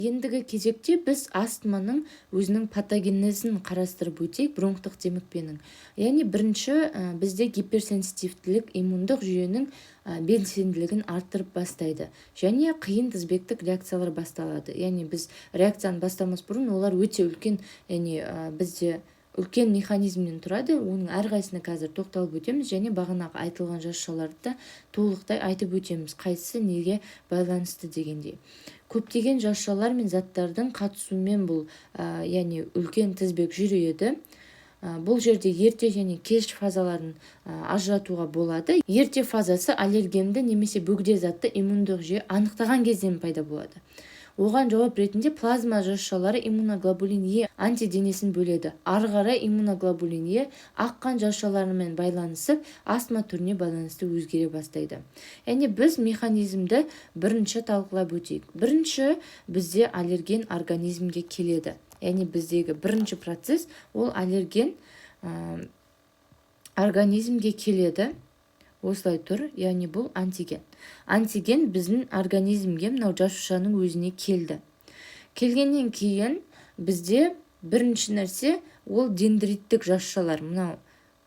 Ендігі кезекте біз астманың өзінің патогенезін қарастырып өтейік, бронхтық демікпенің. Яғни бірінші бізде гиперсенситивтілік иммундық жүйенің белсенділігін арттырып бастайды. Және қиын тізбектік реакциялар басталады. Яғни біз реакцияны бастамас бұрын олар өте үлкен, яғни бізде үлкен механизмнен тұрады. Оның әрқайсына қазір тоқталып өтеміз және бағанағы айтылған жасушаларды да толықтай айтып өтеміз, қайсысы неге байланысты дегендей. Көптеген жасушалар мен заттардың қатысуымен бұл яғни үлкен тізбек жүреді. Бұл жерде ерте және кеш фазаларын ажыратуға болады. Ерте фазасы аллергенді немесе бөгде затты иммундық жүйе анықтаған кезден пайда болады. Оған жауап ретінде плазма жасушалары иммуноглобулин Е антиденесін бөледі. Ары қарай иммуноглобулин Е аққан жасушаларымен байланысып, астма түріне байланысты өзгере бастайды. Яғни біз механизмді бірінші талқылап өтейік. Бірінші бізде аллерген организмге келеді. Яғни біздегі бірінші процесс ол аллерген организмге келеді. Осылай тұр, яғни бұл антиген. Антиген біздің организмге мынау жасушаның өзіне келді. Келгеннен кейін бізде бірінші нәрсе ол дендриттік жасушалар. Мынау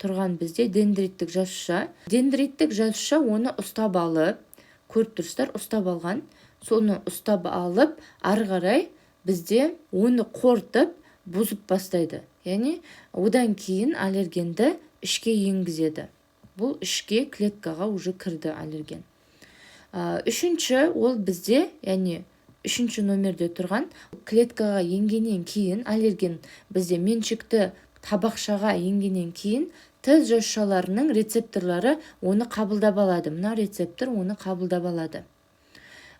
тұрған бізде дендриттік жасуша. Дендриттік жасуша оны ұстап алып, көріп тұрсыздар, ұстап алған. Соны ұстап алып, ары қарай бізде оны қорытып, бұзып бастайды. Яғни одан кейін аллергенді ішке енгізеді. Бұл ішке клеткаға уже кірді аллерген. Үшінші ол бізде, яғни үшінші номерде тұрған клеткаға енгеннен кейін аллерген бізде меншікті табақшаға енгеннен кейін Т жасушаларының рецепторлары оны қабылдап алады. Мына рецептор оны қабылдап алады.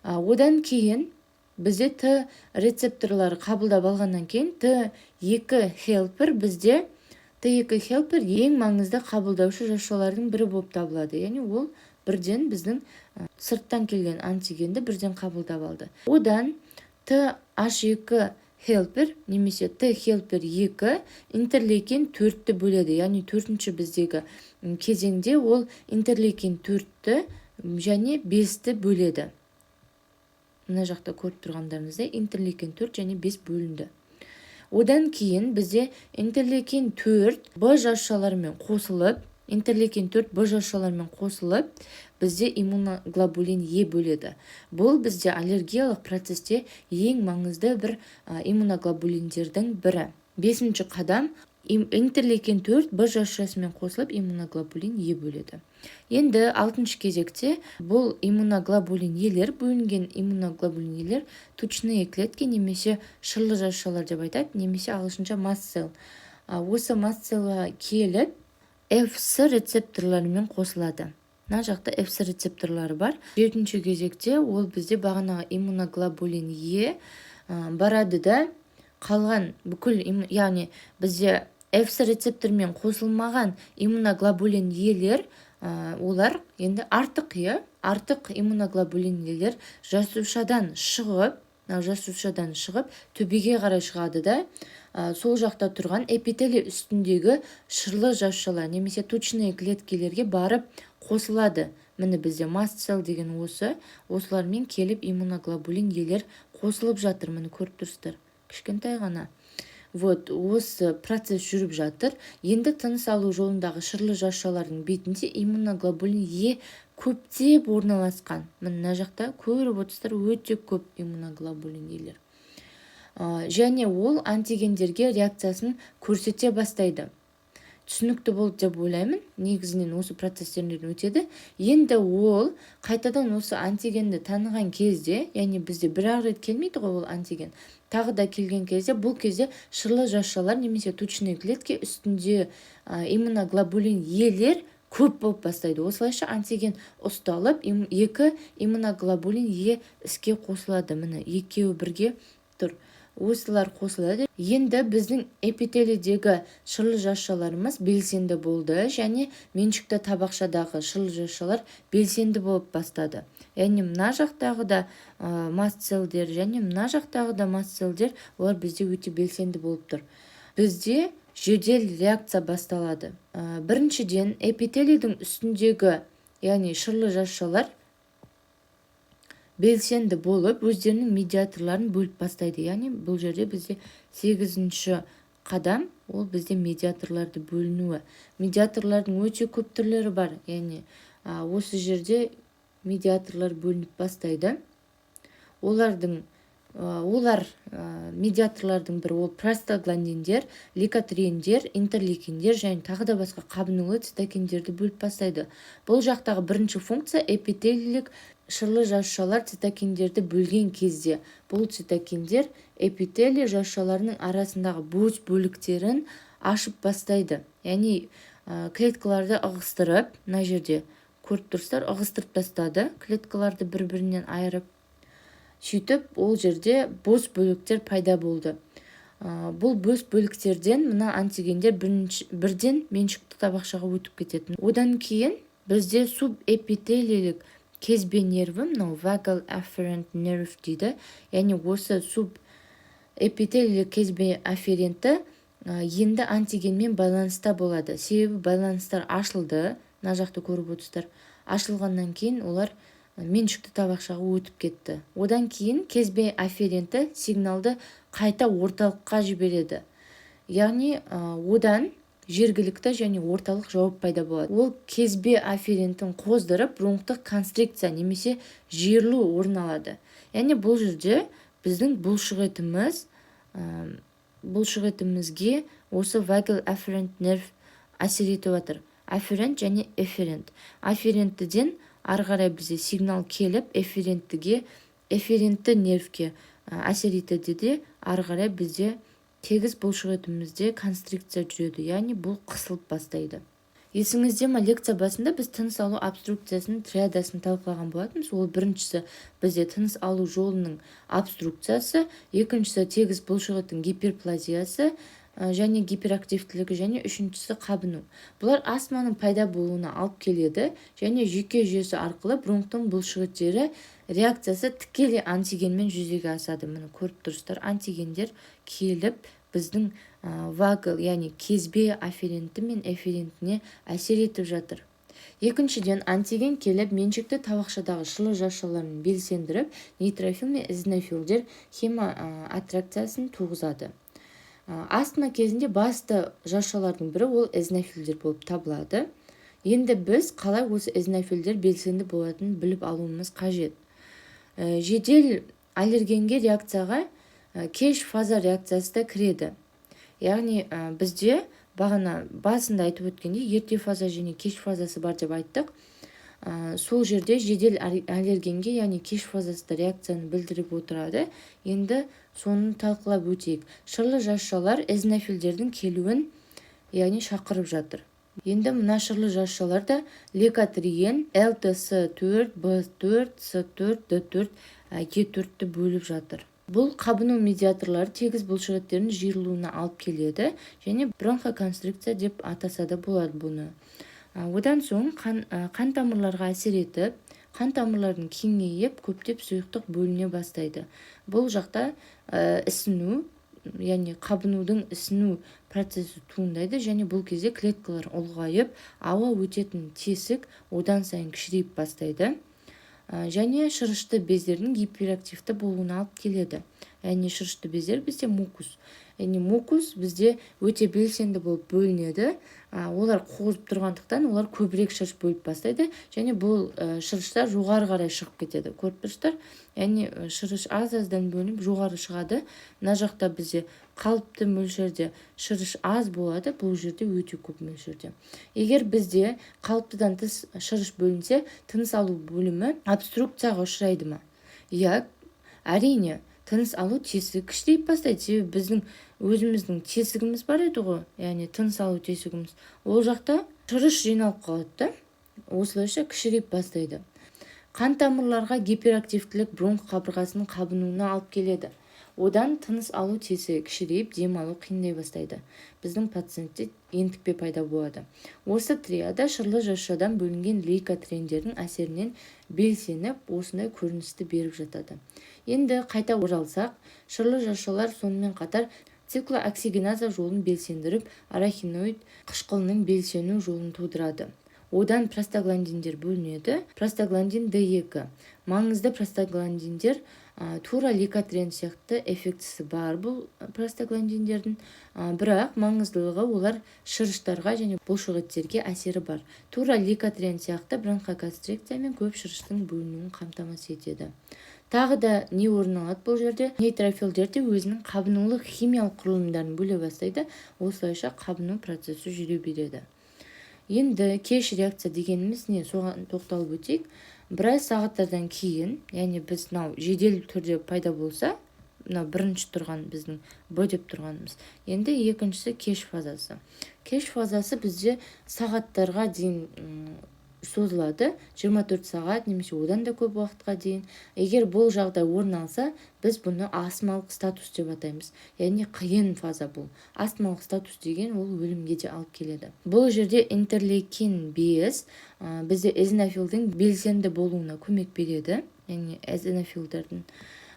Одан кейін бізде Т рецепторлары қабылдап алғаннан кейін Т2 хелпер бізде Т2 хелпер ең маңызды қабылдаушы жасушалардың бірі болып табылады. Яғни ол бірден біздің сырттан келген антигенді бірден қабылдап алды. Одан TH2 хелпер немесе Т хелпер 2 интерлейкен 4-ті бөледі. Яғни төртінші біздегі кезеңде ол интерлейкен 4-ті және 5-ті бөледі. Мына жақта көріп тұрғандарыңыздай интерлейкен 4 және 5 бөлінді. Одан кейін бізде интерлейкен 4 Б жасушаларымен қосылып, бізде иммуноглобулин Е бөледі. Бұл бізде аллергиялық процесте ең маңызды бір иммуноглобулиндердің бірі. Бесінші қадам интерлейкен 4 Б жасушасымен қосылып иммуноглобулин Е бөледі. Енді 6-шы кезекте бұл иммуноглобулин Елер, бөлінген иммуноглобулин Елер тучные клетки немесе шырлы жасушалар деп айтады, немесе ағылшынша маст целл. Осы маст целлға келіп Fc рецепторларымен қосылады. Мына жақта Fc рецепторлары бар. 7-ші кезекте ол бізде бағанағы иммуноглобулин Е барады да қалған бүкіл, яғни бізде Fc рецептормен қосылмаған иммуноглобулин Елер олар енді артық иммуноглобулин Елер жасушадан шығып төбеге қарай шығады да сол жақта тұрған эпителий үстіндегі шырлы жасушалар немесе тучные клеткелерге барып қосылады. Міне бізде маст целл деген осылармен келіп иммуноглобулин Елер қосылып жатыр. Міне көріп тұрсыздар, кішкентай ғана. Осы процесс жүріп жатыр. Енді тыныс алу жолындағы шырлы жасушалардың бетінде иммуноглобулин Е көптеп орналасқан. Мына жақта көріп отырсыздар, өте көп иммуноглобулин Елер. Және ол антигендерге реакциясын көрсете бастайды. Түсінікті болды деп ойлаймын. Негізінен осы процесстерден өтеді. Енді ол қайтадан осы антигенді таныған кезде, яғни бізде бір-ақ рет келмейді ғой ол антиген. Тағы да келген кезде, бұл кезде шырлы жасушалар немесе тучные клетки үстінде иммуноглобулин Елер көп болып бастайды. Осылайша антиген ұсталып, екі иммуноглобулин Е іске қосылады. Міне екеуі бірге тұр. Осылар қосылады. Енді біздің эпителийдегі шырлы жасушаларымыз белсенді болды және меншікті табақшадағы шырлы жасушалар белсенді болып бастады. Яғни мына жақтағы да маст целлдер және мына жақтағы да маст целлдер олар бізде өте белсенді болып тұр. Бізде жедел реакция басталады. Біріншіден эпителийдің үстіндегі, яғни шырлы жасушалар белсенді болып өздерінің медиаторларын бөліп бастайды. Яғни бұл жерде бізде 8-ші қадам, ол бізде медиаторларды бөлінуі. Медиаторлардың өте көп түрлері бар. Яғни осы жерде медиаторлар бөлініп бастайды. Олар медиаторлардың бірі ол простагландиндер, лейкотриендер, интерлейкиндер және тағы да басқа қабынулы цитокиндерді бөліп бастайды. Бұл жақтағы бірінші функция эпителийлік шырлы жасушалар цитокиндерді бөлген кезде бұл цитокиндер эпителий жасушаларының арасындағы бос бөліктерін ашып бастайды. Яғни клеткаларды ығыстырып, мына жерде көріп тұрсыздар, ығыстырып тастады клеткаларды бір-бірінен айырып. Сөйтіп ол жерде бос бөліктер пайда болды. Бұл бос бөліктерден мына антигендер бірден меншікті табақшаға өтіп кететін. Одан кейін бізде субэпителийлік кезбе нерві, мынау vagal afferent nerve дейді. Яғни осы субэпителийлік кезбе афференті енді антигенмен байланыста болады. Себебі байланыстар ашылды, мына жақты көріп отырсыздар. Ашылғаннан кейін олар меншікті табақшаға өтіп кетті. Одан кейін кезбе афференті сигналды қайта орталыққа жібереді. Яғни одан жергілікті және орталық жауап пайда болады. Ол кезбе афферентін қоздырып бронхтық констрикция немесе жиырылу орын алады. Яғни бұл жерде біздің бұлшықетімізге осы vagal afferent nerve әсер етіп жатыр. Афферент және эфферент. Афференттіден ары қарай бізде сигнал келіп, эфферентті нервке әсер етеді де, ары қарай бізде тегіс бұлшықетімізде констрикция жүреді. Яғни бұл қысылып бастайды. Есіңізде ме, лекция басында біз тыныс алу обструкциясының триадасын талқылаған болатынбыз. Ол біріншісі бізде тыныс алу жолының обструкциясы, екіншісі тегіс бұлшықеттің гиперплазиясы және гиперактивтілігі, және үшіншісі қабыну. Бұлар астманың пайда болуына алып келеді және жүйке жүйесі арқылы бронхтың бұлшықеттері реакциясы тікелей антигенмен жүзеге асады. Міне көріп тұрсыздар, антигендер келіп біздің vagal, яғни кезбе афференті мен эфферентіне әсер етіп жатыр. Екіншіден, антиген келіп меншікті табақшадағы шырлы жасушаларын белсендіріп, нейтрофил мен эозинофилдер хемоаттракциясын туғызады. Астма кезінде басты жасушалардың бірі ол эозинофилдер болып табылады. Енді біз қалай осы эозинофилдер белсенді болатынын біліп алуымыз қажет. Жедел аллергенге реакцияға кеш фаза реакциясы да кіреді. Яғни бізде бағана басында айтып өткенде ерте фаза және кеш фазасы бар деп айттық. Сол жерде жедел аллергенге, яғни кеш фазасында реакцияны білдіріп отырады. Енді соны талқылап өтейік. Шырлы жасушалар эозинофилдердің келуін, яғни шақырып жатыр. Енді мына шырлы жасушаларда лейкотриен, ЛТС4, Б4, С4, Д4, Е4-ті бөліп жатыр. Бұл қабыну медиаторлары тегіс бұлшықеттердің жиырылуына алып келеді және бронхоконстрикция деп атаса да болады бұны. Одан соң қан тамырларға әсер етіп, қан тамырлардың кеңейіп, көптеп сұйықтық бөліне бастайды. Бұл жақта ісіну, яғни қабынудың ісіну процесі туындайды және бұл кезде клеткалар ұлғайып, ауа өтетін тесік одан сайын кішірейіп бастайды. Және шырышты бездердің гиперактивті болуына алып келеді. Яғни шырышты бездер бізде мукус. Яғни мукус бізде өте белсенді болып бөлінеді. Олар қозып тұрғандықтан олар көбірек шырыш бөліп бастайды және бұл шырыштар жоғары қарай шығып кетеді. Көріп тұрсыздар? Яғни шырыш аз-аздан бөлініп жоғары шығады. Мына жақта бізде қалыпты мөлшерде шырыш аз болады, бұл жерде өте көп мөлшерде. Егер бізде қалыптыдан тыс шырыш бөлінсе, тыныс алу бөлімі обструкцияға ұшырайды ма? Иә, әрине. Тыныс алу тесігі кішірейіп бастайды. Себебі біздің өзіміздің тесігіміз бар еді ғой, яғни тыныс алу тесігіміз. Ол жақта шырыш жиналып қалады, осылайша кішірейіп бастайды. Қан тамырларға гиперактивтілік бронх қабырғасының қабынуына алып келеді. Одан тыныс алу тесігі кішірейіп, дем алу қиындай бастайды. Біздің пациентте ентікпе пайда болады. Осы триада шырлы жасушадан бөлінген лейкотриендердің әсерінен белсеніп, осындай көріністі беріп жатады. Енді қайта оралсақ, шырлы жасушалар сонымен қатар циклооксигеназа жолын белсендіріп, арахиноид қышқылының белсену жолын тудырады. одан простагландиндер бөлінеді. Простагландин D2 маңызды простагландиндер, тура ликотрен сияқты эффектісі бар бұл простагландиндердің, бірақ маңыздылығы олар шырыштарға және бұлшықеттерге әсері бар. Тура ликотрен сияқты бронхоконстрикция мен көп шырыштың бөлінуін қамтамасыз етеді. Тағы да не орын алады бұл жерде? Нейтрофилдер де өзінің қабынулық химиялық құрылымдарын бөле бастайды, осылайша қабыну процесі жүре береді. Енді кеш реакция дегеніміз не? Соған тоқталып өтейік. Біраз сағаттардан кейін, яғни біз жедел түрде пайда болса, бірінші тұрған біздің Б деп тұрғанымыз. Енді екіншісі кеш фазасы. Кеш фазасы бізде сағаттарға дейін созылады, 24 сағат немесе одан да көп уақытқа дейін. Егер бұл жағдай орын алса, біз бұны астмалық статус деп атаймыз. Яғни қиын фаза бұл. Астмалық статус деген ол өлімге де алып келеді. Бұл жерде интерлейкин 5 бізде эзинофилдің белсенді болуына көмек береді. Яғни эзинофилдердің.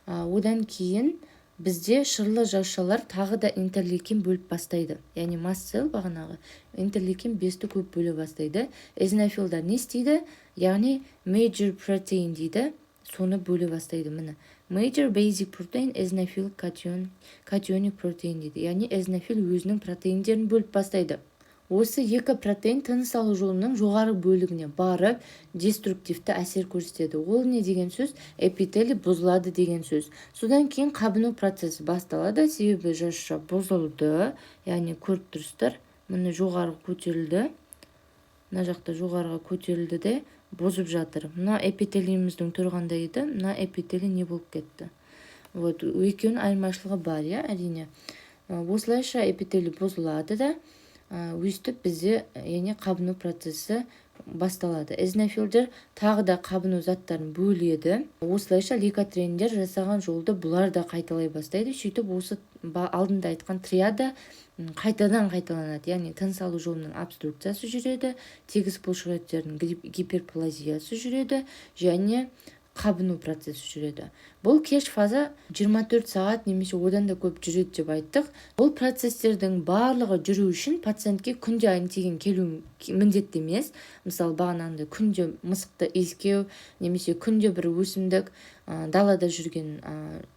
Одан кейін бізде шырлы жасушалар тағы да интерлейкин бөліп бастайды. Яғни маст цell бағанағы интерлейкин 5-ті көп бөле бастайды. Эзинофилдар не істейді? Яғни major protein дейді, соны бөле бастайды. Міне major basic protein eosinophilic cationic protein дейді. Яғни эзинофил өзінің протеиндерін бөліп бастайды. Осы екі протеин тыныс алу жолының жоғары бөлігіне барып деструктивті әсер көрсетеді. Ол не деген сөз? Эпителий бұзылады деген сөз. Содан кейін қабыну процесі басталады, себебі жасуша бұзылды, яғни көріп тұрсыздар, міне жоғары көтерілді, мына жақта жоғарыға көтерілді де бұзып жатыр. Мына эпителийіміздің тұрғандай еді, мына эпителий не болып кетті. Вот, екеуінің айырмашылығы бар, әрине. Осылайша эпителий бұзылады да, өстіп бізде яғни қабыну процесі басталады. Эзинофилдер тағы да қабыну заттарын бөледі. Осылайша ликотрендер жасаған жолды бұлар да қайталай бастайды. Сөйтіп осы алдында айтқан триада қайтадан қайталанады. Яғни тыныс алу жолының обструкциясы жүреді, тегіс бұлшықеттердің гиперплазиясы жүреді және қабыну процесі жүреді. Бұл кеш фаза 24 сағат немесе одан да көп жүреді деп айттық. Бұл процестердің барлығы жүру үшін пациентке күнде антиген келу міндетті емес. Мысалы бағанағындай күнде мысықты иіскеу немесе күнде бір өсімдік далада жүрген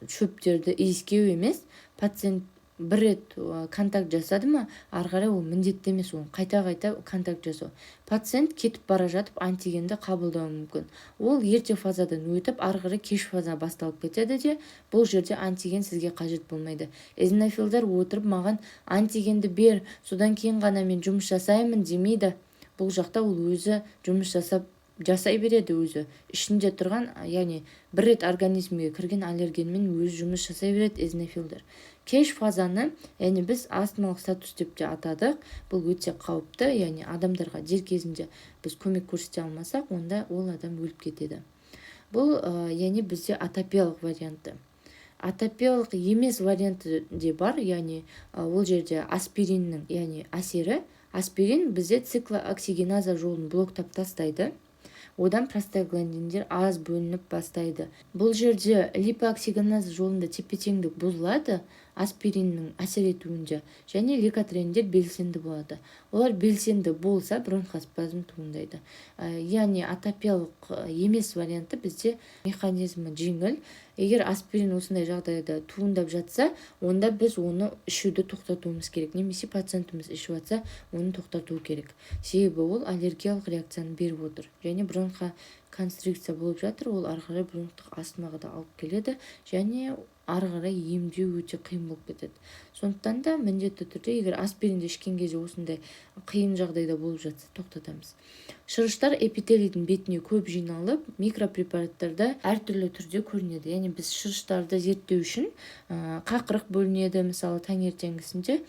шөптерді иіскеу емес. Пациент бір рет контакт жасады ма, ары қарай ол міндетті емес, ол қайта-қайта контакт жасау. Пациент кетіп бара жатып антигенді қабылдауы мүмкін. Ол ерте фазадан өтіп, ары қарай кеш фаза басталып кетеді де, бұл жерде антиген сізге қажет болмайды. Эзинофилдар отырып маған антигенді бер, содан кейін ғана мен жұмыс жасаймын демейді. Бұл жақта ол өзі жұмыс жасай береді өзі. Ішінде тұрған, яғни бір рет организмге кірген аллергенмен өзі жұмыс жасай береді эзинофилдар. Кеш фазаны, яғни біз астмалық статус деп те атадық. Бұл өте қауіпті, яғни адамдарға дер кезінде біз көмек көрсете алмасақ, онда ол адам өліп кетеді. Бұл яғни бізде атопиялық варианты. Атопиялық емес варианты де бар, яғни ол жерде аспириннің, яғни әсері. Аспирин бізде циклооксигеназа жолын блоктап тастайды. Одан простагландиндер аз бөлініп бастайды. Бұл жерде липооксигеназа жолында тепе-теңдік бұзылады аспириннің әсер етуінде, және ликотрендер белсенді болады. Олар белсенді болса бронхоспазм туындайды. Яғни атопиялық емес варианты бізде механизмі жеңіл. Егер аспирин осындай жағдайда туындап жатса, онда біз оны ішуді тоқтатуымыз керек. Немесе пациентіміз ішіп жатса, оны тоқтату керек. Себебі ол аллергиялық реакцияны беріп отыр. Және бронхоконстрикция болып жатыр, ол ары қарай бронхтық астмаға да алып келеді, және ары қарай емдеу өте қиын болып кетеді. Сондықтан да міндетті түрде, егер аспиринді ішкен кезде осындай қиын жағдайда болып жатса, тоқтатамыз. Шырыштар эпителийдің бетіне көп жиналып, микропрепараттарда әртүрлі түрде көрінеді. Яғни біз шырыштарды зерттеу үшін қақырық бөлінеді, мысалы таңертеңгісінде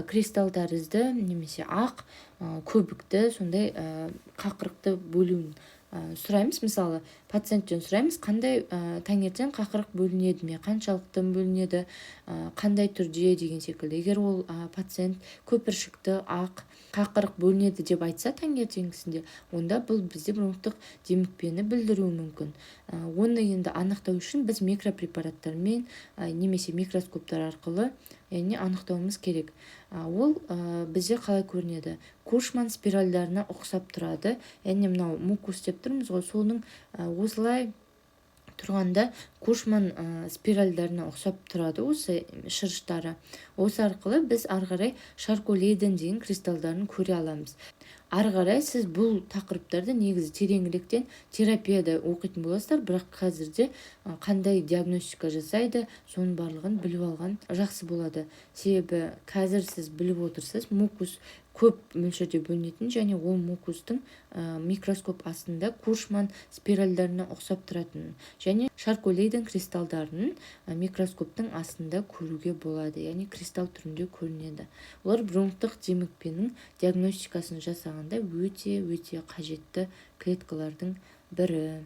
кристалл тәрізді немесе ақ көбікті, сондай қақырықты бөлуін сұраймыз. Мысалы пациенттен сұраймыз, қандай таңертең қақырық бөлінеді ме, қаншалықты бөлінеді, қандай түрде деген секілді. Егер ол пациент көпіршікті ақ қақырық бөлінеді деп айтса таңертеңгісінде, онда бұл бізде бронхтық демікпені білдіруі мүмкін. Оны енді анықтау үшін біз микропрепараттармен немесе микроскоптар арқылы яғни анықтауымыз керек. Ол бізде қалай көрінеді? Кушман спиральдарына ұқсап тұрады. Яғни мынау мукус деп тұрмыз ғой, соның осылай тұрғанда Кушман спиральдарына ұқсап тұрады осы шырыштары. Осы арқылы біз ары қарай Шарко-Лейден деген кристалдарын көре аламыз. Ары қарай сіз бұл тақырыптарды негізі тереңіректен терапияда оқитын боласыздар, бірақ қазірде қандай диагностика жасайды, соның барлығын біліп алған жақсы болады. Себебі қазір сіз біліп отырсыз, мукус көп мөлшерде бөлінетін, және ол мукустың микроскоп астында Кушман спиральдарына ұқсап тұратын, және Шарко-Лейден кристалдарын микроскоптың астында көруге болады, яғни кристалл түрінде көрінеді. Олар бронхтық демікпенің диагностикасын жасағанда өте қажетті клеткалардың бірі.